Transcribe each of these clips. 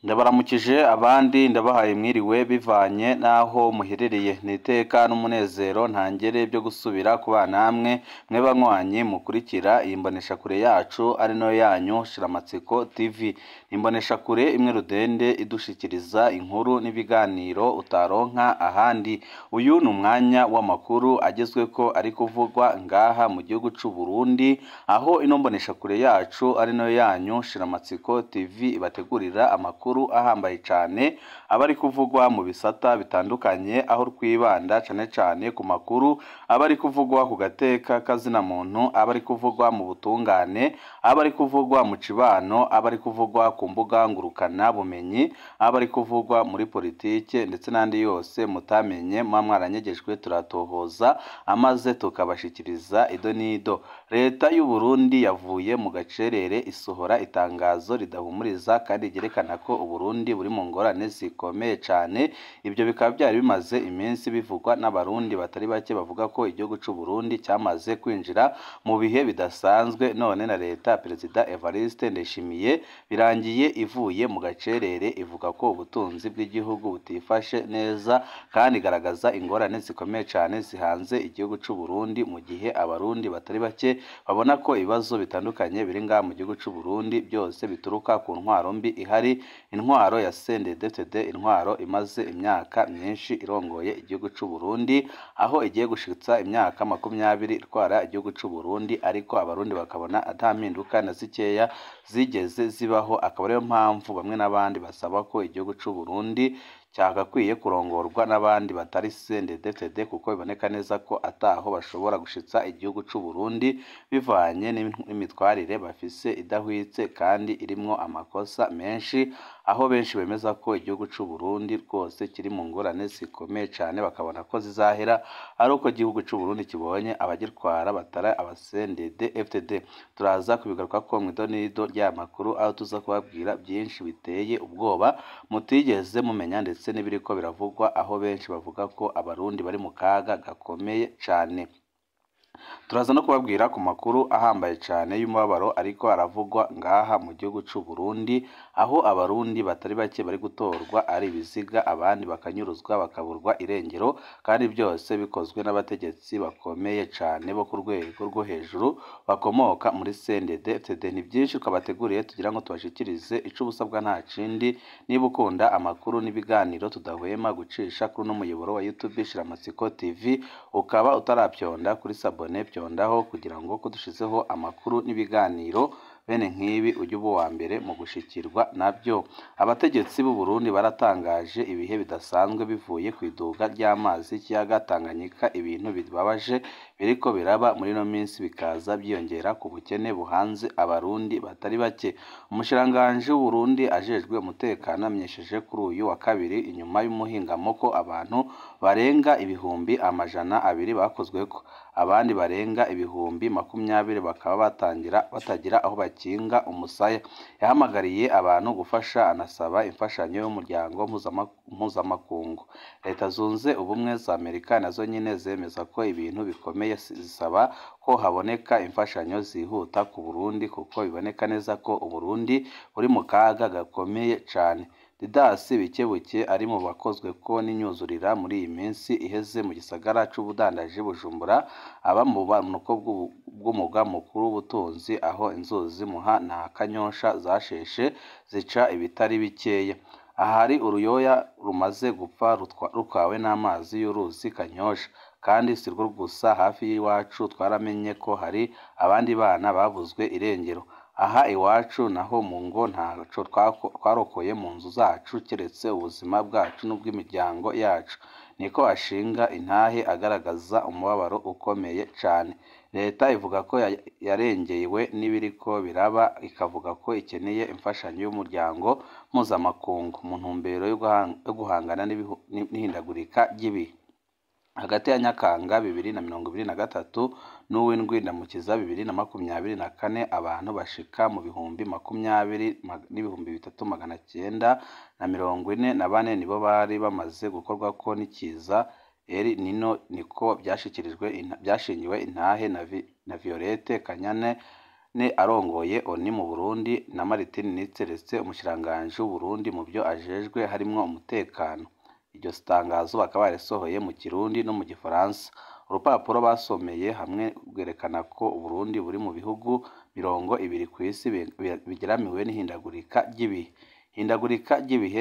Ndabaramukije abandi ndabahaye mwiriwe bivanye naho muherereye niteka n'umunezero ntangere byo gusubira kubana namwe mwe banywanyi mukurikira iyi mboneshakure yacu ari no yanyu Shiramatsiko TV. Imboneshakure imwe rudende idushikiriza inkuru n'ibiganiro utaronka ahandi. Uyu ni umwanya w'amakuru agezweko ari kuvugwa ngaha mu gihugu c'u Burundi, aho ino mboneshakure yacu ari no yanyu Shiramatsiko TV ibategurira amakuru ahambaye cyane abari kuvugwa mu bisata bitandukanye, aho twibanda cyane ku makuru abari kuvugwa ku gateka kazina muntu, abari kuvugwa mu butungane, abari kuvugwa mu cibano, abari kuvugwa ku mbuga ngurukana bumenyi, abari kuvugwa muri politike ndetse n'andi yose mutamenye mwaranyegejwe turatohoza amaze tukabashikiriza ido nido. Leta y'u Burundi yavuye mu gacerere isohora itangazo ridahumuriza kandi ryerekana ko Burundi buri mu ngorane zikomeye cyane. Ibyo bikaba byari bimaze iminsi bivugwa n'abarundi batari bake bavuga ko igihugu c'u Burundi cyamaze kwinjira mu bihe bidasanzwe, none na leta Perezida Evariste Ndayishimiye birangiye ivuye mu gacerere ivuga ko ubutunzi bw'igihugu butifashe neza kandi igaragaza ingorane zikomeye cyane zihanze igihugu c'u Burundi, mu gihe abarundi batari bake babona ko ibibazo bitandukanye biri ngaha mu gihugu c'u Burundi byose bituruka ku ntwaro mbi ihari, intwaro ya CNDD-FDD, intwaro imaze imyaka myinshi irongoye igihugu c'u Burundi, aho igiye gushitsa imyaka 20 itwara igihugu c'u Burundi, ariko abarundi bakabona atampinduka na zikeya zigeze zibaho. Akaba ariyo mpamvu bamwe n'abandi basaba ko igihugu c'u Burundi cyagakwiye kurongorwa n'abandi batari CNDD-FDD, kuko biboneka neza ko ataho bashobora gushitsa igihugu c'u Burundi bivanye n'imitwarire bafise idahwitse kandi irimwo amakosa menshi, aho benshi bemeza ko igihugu c'u Burundi rwose kiri mu ngorane zikomeye cyane, bakabona ko zizahera ari uko igihugu c'u Burundi kibonye abagitwara batari aba CNDD-FDD. Turaza kubigaruka ko mu idonido rya makuru, aho tuza kubabwira byinshi biteye ubwoba mutigeze mumenya ndetse n'ibiriko biravugwa, aho benshi bavuga ko abarundi bari mu kaga gakomeye cyane. Turaza no kubabwira ku makuru ahambaye cyane y'umubabaro ariko aravugwa ngaha mu gihugu c'u Burundi, aho abarundi batari bake bari gutorwa ari ibiziga, abandi bakanyuruzwa bakaburwa irengero, kandi byose bikozwe n'abategetsi bakomeye cyane bo ku rwego rwo hejuru bakomoka muri CNDD-FDD. Ni byinshi twabateguriye tugira ngo tubashikirize, ico busabwa nta kindi, niba ukunda amakuru n'ibiganiro tudahwema gucisha kuri no muyoboro wa YouTube Shiramatsiko TV, ukaba utarapyonda kuri sabone pyondaho kugira ngo ko dushizeho amakuru n'ibiganiro bene nk'ibi ujye uba wa mbere mu gushikirwa nabyo. Abategetsi b'u Burundi baratangaje ibihe bidasanzwe bivuye ku iduga ry'amazi y'ikiyaga Tanganyika, ibintu bibabaje biriko biraba muri no minsi bikaza byiyongera ku bukene buhanze abarundi batari bake. Umushiranganje w'u Burundi ajejwe umutekano amenyesheje kuri uyu wa kabiri inyuma y'umuhingamo ko abantu barenga ibihumbi 200 bakozweko, abandi barenga ibihumbi 20 bakaba batagira aho bakinga umusaya. Yahamagariye abantu gufasha, anasaba imfashanyo y'umuryango mpuzamakungu. Leta zunze ubumwe za Amerika nazo nyine zemeza ko ibintu bikomeye, zisaba ko haboneka imfashanyo zihuta ku Burundi, kuko biboneka neza ko Uburundi buri mu kaga gakomeye cyane. Didasi Bikebuke ari mu bakozwe ko n'inyuzurira muri iyi minsi iheze mu gisagara c'ubudandaji Bujumbura, aba mu banuko bw'umuga mukuru w'ubutunzi, aho inzuzi Muha na Kanyosha zasheshe zica ibitari bikeya. Ahari uruyoya rumaze gupfa rutwawe n'amazi y'uruzi Kanyosha, kandi si rwo gusa, hafi y'iwacu twaramenye ko hari abandi bana bavuzwe irengero. Aha iwacu naho mu ngo ntaco twarokoye mu nzu zacu keretse ubuzima bwacu n'ubw'imiryango yacu, niko ashinga intahe agaragaza umubabaro ukomeye cyane. Leta ivuga ko yarengewe n'ibiriko biraba, ikavuga ko ikeneye imfashanyo y'umuryango mpuzamakungu mu ntumbero yo guhangana n'ihindagurika ry'ibihe. Hagati ya Nyakanga 2023 n'uw'indwi Ndamukiza 2024, abantu bashika mu bihumbi 20,344 nibo bari bamaze gukorwako n'ikiza El Nino, niko byashingiwe intahe na Violette Kanyane arongoye ONU mu Burundi na Martin Niteretse umushikiranganji w'u Burundi mu byo ajejwe harimwo umutekano. Iryo tangazo bakaba barisohoye mu Kirundi no mu Gifaransa. Urupapuro basomeye hamwe rwerekana ko Uburundi buri mu bihugu 20 kw'isi bigeramiwe n'ihindagurika ry'ibihe. Ihindagurika ry'ibihe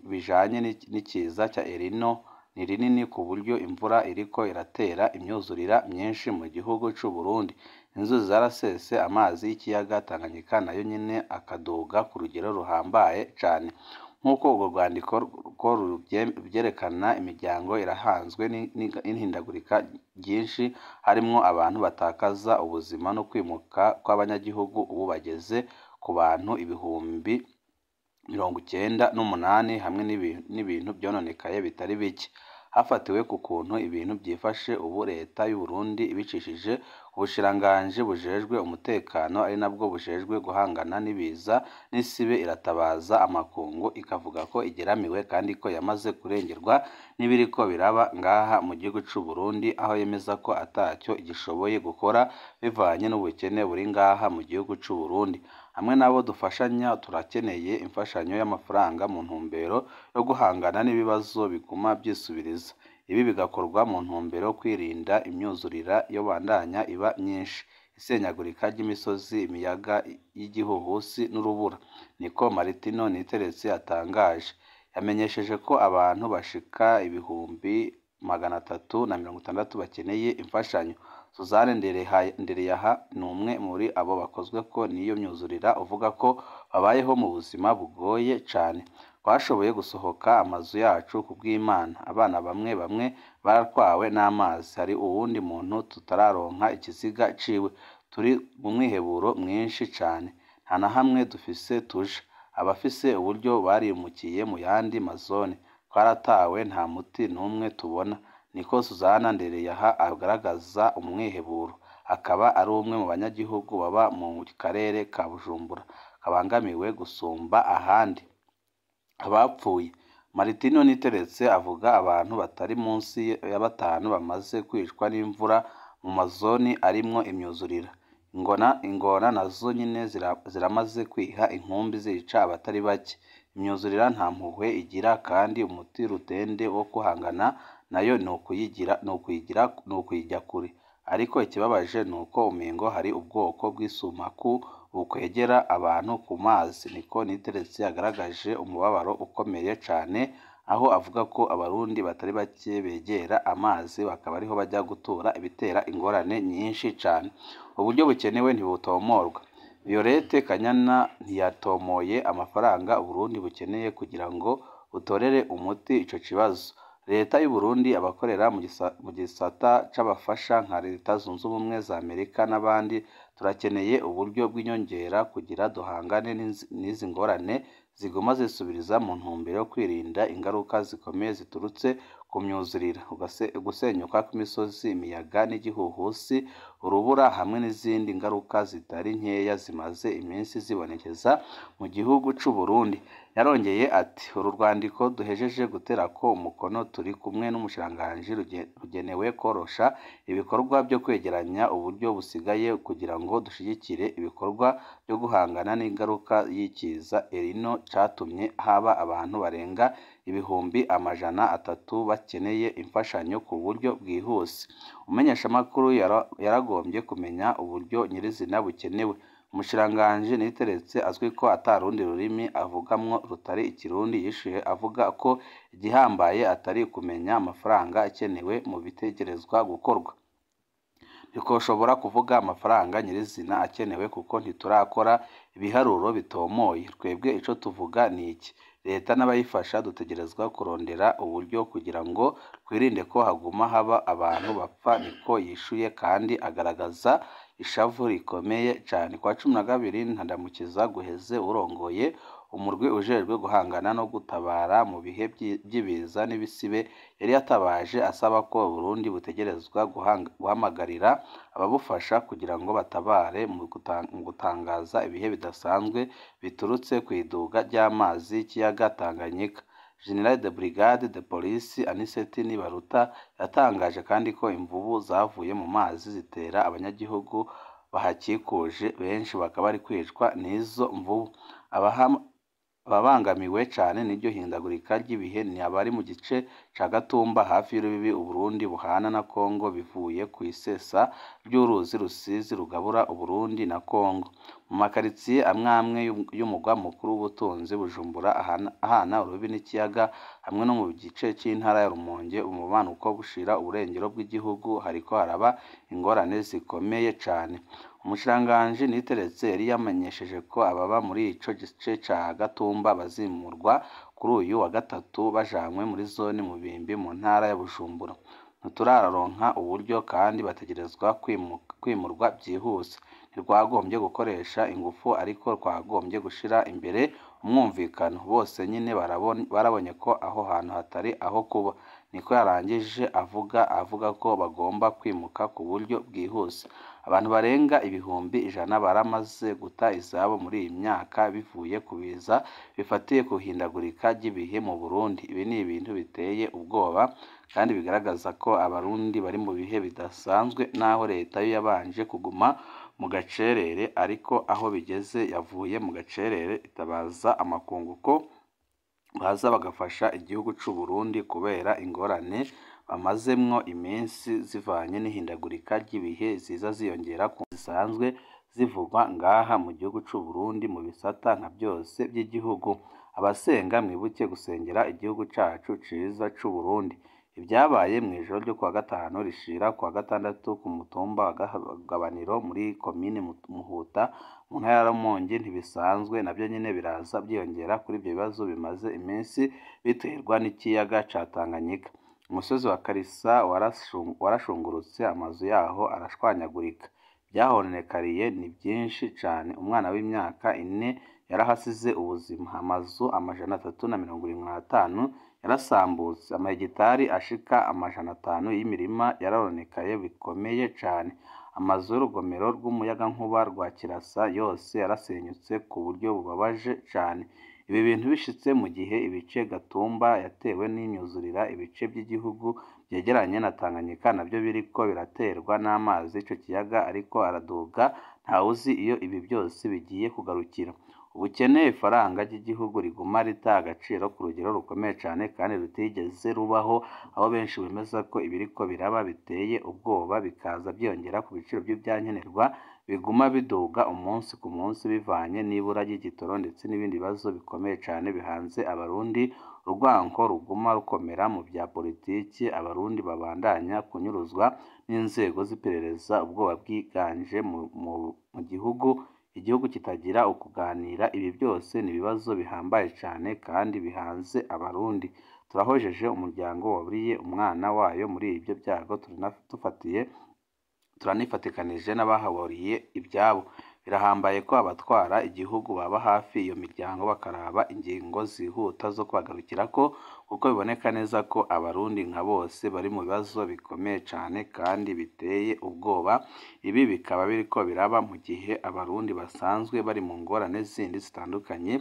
bijanye n'ikiza cya El Niño ni rinini ku buryo imvura iriko iratera imyuzurira myinshi mu gihugu c'u Burundi. Inzuzi zarasese, amazi y'ikiyaga Tanganyika nayo nyene akaduga ku rugero ruhambaye cane. Nk'uko urwo rwandiko ruvyerekana, imiryango irahanzwe n'ihindagurika ryinshi, harimwo abantu batakaza ubuzima no kwimuka kw'abanyagihugu ubu bageze ku bantu ibihumbi 98 hamwe n'ibintu vyononekaye bitari bike. Hafatiwe ku kuntu ibintu vyifashe ubu, leta y'u Burundi ibicishije ubushikiranganji bujejwe umutekano ari nabwo bujejwe guhangana n'ibiza n'isibe iratabaza amakungu ikavuga ko igeramiwe kandi ko yamaze kurengerwa n'ibiriko biraba ngaha mu gihugu c'u Burundi, aho yemeza ko atacyo igishoboye gukora bivanye n'ubukene buri ngaha mu gihugu c'u Burundi. Hamwe nabo dufashanya turakeneye imfashanyo y'amafaranga mu ntumbero yo guhangana n'ibibazo biguma byisubiriza. Ibi bigakorwa mu ntumbero yo kwirinda imyuzurira yo bandanya iba myinshi, isenyagurika ry'imisozi, imiyaga y'igihuhusi n'urubura. Niko Martin Niteretse atangaje. Yamenyesheje ko abantu bashika ibihumbi 360 bakeneye imfashanyo. Suzanne Ndereyaha ni umwe muri abo bakozwe ko n'iyo myuzurira, uvuga ko babayeho mu buzima bugoye cane. Twashoboye gusohoka amazu yacu kubw'Imana, abana bamwe baratwawe n'amazi, hari uwundi muntu tutararonka ikiziga ciwe, turi mu mwiheburo mwinshi cane, nta na hamwe dufise tuja. Abafise uburyo barimukiye mu yandi mazone, twaratawe nta muti n'umwe tubona. Niko Suzanne Ndereyaha agaragaza umwiheburo, akaba ari umwe mu banyagihugu baba mu karere ka Bujumbura kabangamiwe gusumba ahandi. Abapfuye, Martin Niteretse avuga abantu batari munsi ya 5 bamaze kwicwa n'imvura mu mazoni arimwo imyuzurira. Ingona nazo nyine ziramaze kwiha inkumbi zica abatari bake. Imyuzurira nta mpuhwe igira kandi umuti rutende wo kuhangana nayo ni ukuyijya kure. Ariko ikibabaje ni uko umengo hari ubwoko bw'isumaku bukwegera abantu ku mazi. Niko Niteretse yagaragaje umubabaro ukomeye cane, aho avuga ko abarundi batari bake begera amazi bakaba ariho bajya gutura ibitera ingorane nyinshi cane. Uburyo bukenewe ntibutomorwa. Violette Kanyana ntiyatomoye amafaranga Uburundi bukeneye kugira ngo butorere umuti ico kibazo. Leta y'u Burundi, abakorera mu gisata c'abafasha nka Leta Zunze Ubumwe za Amerika n'abandi, turakeneye uburyo bw'inyongera kugira duhangane n'izi ngorane ziguma zisubiriza mu ntumbero yo kwirinda ingaruka zikomeye ziturutse ku myuzurira, gusenyuka kw'imisozi, imiyaga n'igihuhusi, urubura hamwe n'izindi ngaruka zitari nkeya zimaze iminsi zibonekeza mu gihugu c'u Burundi. Yarongeye ati, uru rwandiko duhejeje guterako umukono turi kumwe n'umushikiranganji rugenewe korosha ibikorwa byo kwegeranya uburyo busigaye kugira ngo dushigikire ibikorwa byo guhangana n'ingaruka y'ikiza El Niño catumye haba abantu barenga ibihumbi 300 bakeneye imfashanyo ku buryo bwihuse. Umumenyeshamakuru yaragombye kumenya uburyo nyirizina bukenewe. Umushikiranganji Niteretse azwi ko atarundi rurimi avugamwo rutari Ikirundi, yishuye avuga ko igihambaye atari kumenya amafaranga akenewe mu bitegerezwa gukorwa. Ntikoshobora kuvuga amafaranga nyirizina akenewe kuko ntiturakora ibiharuro bitomoye. Twebwe ico tuvuga ni iki: leta n'abayifasha dutegerezwa kurondera uburyo kugira ngo twirinde ko haguma haba abantu bapfa. Niko yishuye kandi agaragaza ishavu rikomeye cane. Kwa 12 Ntandamukiza guheze urongoye umurwi ujejwe guhangana no gutabara mu bihe by'ibiza n'ibisibe yari yatabaje asaba ko Burundi butegerezwa guhamagarira ababufasha kugira ngo batabare mu gutangaza ibihe bidasanzwe biturutse ku iduga ry'amazi y'ikiyaga Tanganyika. General de Brigade de Police Anicet Nibaruta yatangaje kandi ko imvubu zavuye mu mazi zitera abanyagihugu bahakikuje benshi bakaba bari kwicwa n'izo mvubu. Ababangamiwe cyane n'iryo hindagurika ry'ibihe ni abari mu gice ca Gatumba hafi y'urubibi Uburundi buhana na Kongo bivuye ku isesa ry'uruzi Rusizi rugabura Uburundi na Kongo. Mu makaritsiye amwe y'umugwa mukuru w'ubutunzi Bujumbura ahana urubibi n'ikiyaga hamwe no mu gice c'intara ya Rumonge umumanuko bushira uburengero bw'igihugu hariko haraba ingorane zikomeye cane. Umushikiranganji Niteretse yari yamenyesheje ko ababa muri ico gice ca Gatumba bazimurwa kuri uyu wa gatatu bajanywe muri zone Mubimbi mu ntara ya Bujumbura. Ntituraronka uburyo kandi bategerezwa kwimurwa byihuse. Ntirwagombye gukoresha ingufu ariko twagombye gushira imbere umwumvikano. Bose nyine barabonye ko aho hantu hatari aho kuba. Niko yarangije avuga ko bagomba kwimuka ku buryo bwihuse. Abantu barenga ibihumbi 100 baramaze guta izabo muri iyi myaka bivuye ku biza bifatiye ku hindagurika ry'ibihe mu Burundi. Ibi ni ibintu biteye ubwoba kandi bigaragaza ko abarundi bari mu bihe bidasanzwe naho leta yo yabanje kuguma mu gacerere ariko aho bigeze yavuye mu gacerere itabaza amakungu ko baza bagafasha igihugu c'u Burundi kubera ingorane bamazemwo iminsi zivanye n'ihindagurika ry'ibihe ziza ziyongera ku zisanzwe zivugwa ngaha mu gihugu c'u Burundi mu bisata nka byose by'igihugu. Abasenga mwibuke gusengera igihugu cacu ciza c'u Burundi. Ibyabaye mu ijoro ryo kuwa gatanu rishira kuwa gatandatu ku mutumba wa Gabaniro muri komine Muhuta mu ntara ya Rumonge ntibisanzwe nabyo nyine biraza byiyongera kuri ibyo bibazo bimaze iminsi biterwa n'ikiyaga ca Tanganyika. Umusozi wa Karisa warashungurutse amazu yaho arashwanyagurika. Byahonekariye ni byinshi cane. Umwana w'imyaka 4 yarahasize ubuzima. Amazu 375 yarasambutse. Amahegitari ashika 500 y'imirima yaronekaye bikomeye cane. Amazu y'urugomero rw'umuyagankuba rwa Kirasa yose yarasenyutse ku buryo bubabaje cane. Ibi bintu bishitse mu gihe ibice Gatumba yatewe n'imyuzurira ibice by'igihugu byegeranye na Tanganyika nabyo biriko biraterwa n'amazi ico kiyaga ariko araduga ntawuzi iyo ibi byose bigiye kugarukira. Ubukene ifaranga ry'igihugu riguma rita agaciro ku rugero rukomeye cane kandi rutigeze rubaho aho benshi bemeza ko ibiriko biraba biteye ubwoba bikaza byongera ku biciro by'ibyankenerwa biguma biduga umunsi ku munsi bivanye n'ibura ry'igitoro ndetse n'ibindi bibazo bikomeye cane bihanze abarundi. Urwanko ruguma rukomera mu bya politiki. Abarundi babandanya kunyuruzwa n'inzego z'iperereza. Ubwoba bwiganje mu igihugu kitagira ukuganira. Ibi byose ni ibibazo bihambaye cane kandi bihanze abarundi. Turahojeje umuryango waburiye umwana wayo muri ibyo byago turanifatikanije n'abahaburiye ibyabo. Birahambaye ko abatwara igihugu baba hafi iyo miryango bakaraba ingingo zihuta zo kubagarukirako kuko biboneka neza ko abarundi nka bose bari mu bibazo bikomeye cane kandi biteye ubwoba. Ibi bikaba biriko biraba mu gihe abarundi basanzwe bari mu ngorane zindi zitandukanye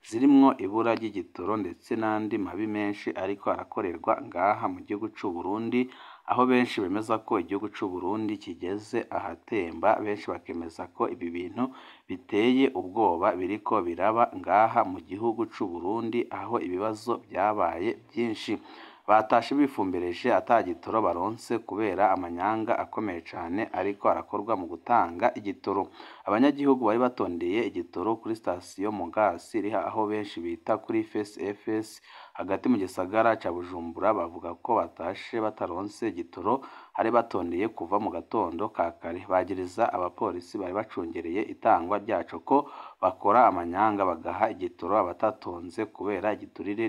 zirimwo ibura ry'igitoro ndetse n'andi mabi menshi ariko arakorerwa ngaha mu gihugu c'u Burundi, aho benshi bemeza ko igihugu c'u Burundi kigeze ahatemba. Benshi bakemeza ko ibi bintu biteye ubwoba biriko biraba ngaha mu gihugu c'u Burundi aho ibibazo byabaye byinshi. Batashe bifumbereje atagitoro baronse kubera amanyanga akomeye cane ariko arakorwa mu gutanga igitoro. Abanyagihugu bari batondeye igitoro kuri station Mugasi iri aho benshi bita kuri FS hagati mu gisagara ca Bujumbura bavuga ko batashe bataronse igitoro. Hari batondeye kuva mu gatondo ka kare. Bagiriza abapolisi bari bacungereye itangwa ryaco ko bakora amanyanga bagaha igitoro abatatonze kubera igiturire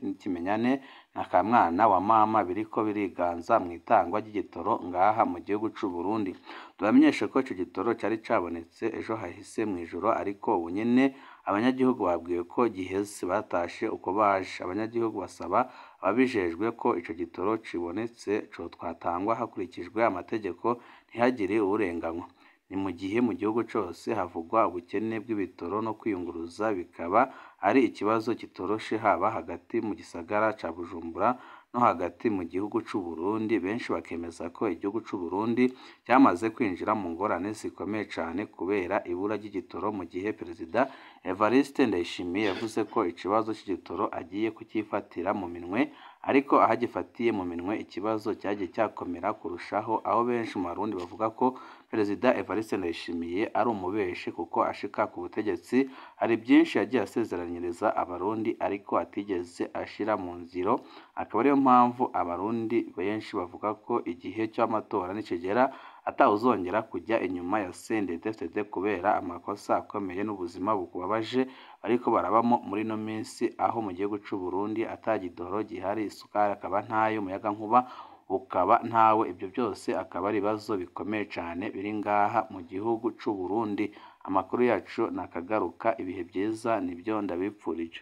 n'ikimenyane n'akamwana wa mama biriko biriganza mu itangwa ry'igitoro ngaha mu gihugu c'u Burundi. Turamenyesha ko ico gitoro cari cabonetse ejo hahise mu ijoro ariko ubu nyene abanyagihugu babwiwe ko giheze batashe uko baje. Abanyagihugu basaba ababijejwe ko ico gitoro cibonetse co twatangwa hakurikijwe amategeko ntihagire urenganywa. Ni mu gihe mu gihugu cose havugwa ubukene bw'ibitoro no kwiyunguruza bikaba ari ikibazo kitoroshe haba hagati mu gisagara ca Bujumbura no hagati mu gihugu c'u Burundi benshi bakemeza ko igihugu c'u Burundi cyamaze kwinjira mu ngorane zikomeye cane kubera ibura ry'igitoro mu gihe Perezida Evariste Ndayishimiye yavuze ko ikibazo c'igitoro agiye kucyifatira mu minwe ariko aho agifatiye mu minwe ikibazo cyagiye cyakomera kurushaho aho benshi mu Barundi bavuga ko Perezida Evariste Ndayishimiye ari umubeshi kuko ashika ku butegetsi hari byinshi yagiye asezeranyiriza abarundi ariko atigeze ashira mu ngiro akaba ariyo mpamvu abarundi benshi bavuga ko igihe cy'amatora nikigera atawuzongera kujya inyuma ya CNDD-FDD kubera amakosa akomeye n'ubuzima bukubabaje ariko barabamo muri no minsi aho mu gihugu c'u Burundi atagidoro gihari isukari akaba ntayo umuyaga nkuba ukaba ntawe ibyo byose akaba ari ibibazo bikomeye cyane biri ngaha mu gihugu c'u Burundi amakuru yacu nakagaruka ibihe byiza nibyo ndabipfurije